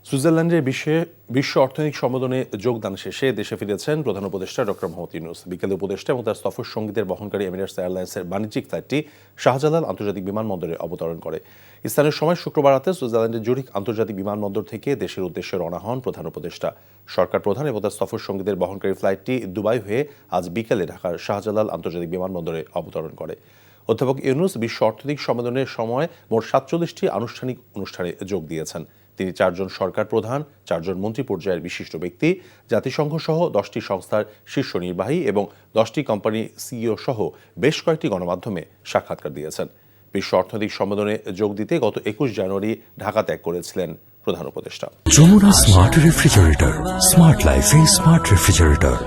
সুইজারল্যান্ডের বিশ্ব অর্থনৈতিক সম্মেলনে যোগদান শেষে দেশে ফিরেছেন প্রধান উপদেষ্টা ডক্টর মোহাম্মদ ইউনূস। বিকেলে উপদেষ্টা এবং তার সফর সঙ্গীদের বহনকারী এমিরেটস এয়ারলাইন্সের বাণিজ্যিক ফ্লাইটটি শাহজালাল আন্তর্জাতিক বিমানবন্দরে অবতরণ করে। স্থানীয় সময় শুক্রবার রাতে সুইজারল্যান্ডের জুরিখ আন্তর্জাতিক বিমানবন্দর থেকে দেশের উদ্দেশ্যে রওনা হন প্রধান উপদেষ্টা। সরকার প্রধান এবং তার সফর সঙ্গীদের বহনকারী ফ্লাইটটি দুবাই হয়ে আজ বিকেলে ঢাকার শাহজালাল আন্তর্জাতিক বিমানবন্দরে অবতরণ করে। অধ্যাপক ইউনূস বিশ্ব অর্থনৈতিক সম্মেলনের সময় মোট ৪৭টি আনুষ্ঠানিক অনুষ্ঠানে যোগ দিয়েছেন। তিনি 4 জন সরকার প্রধান, 4 জন মন্ত্রী পর্যায়ের বিশিষ্ট ব্যক্তি, জাতিসংঘ সহ 10টি সংস্থার শীর্ষ নির্বাহী এবং 10টি কোম্পানি সিইও সহ বেশ কয়েকটি গণমাধ্যমে সাক্ষাৎকার দিয়েছেন। বিশ্ব অর্থনৈতিক সম্মেলনে যোগ দিতে গত 21 জানুয়ারি ঢাকা ত্যাগ করেছিলেন প্রধান উপদেষ্টা। যমুনা স্মার্ট রেফ্রিজারেটর, স্মার্ট লাইফে স্মার্ট রেফ্রিজারেটর।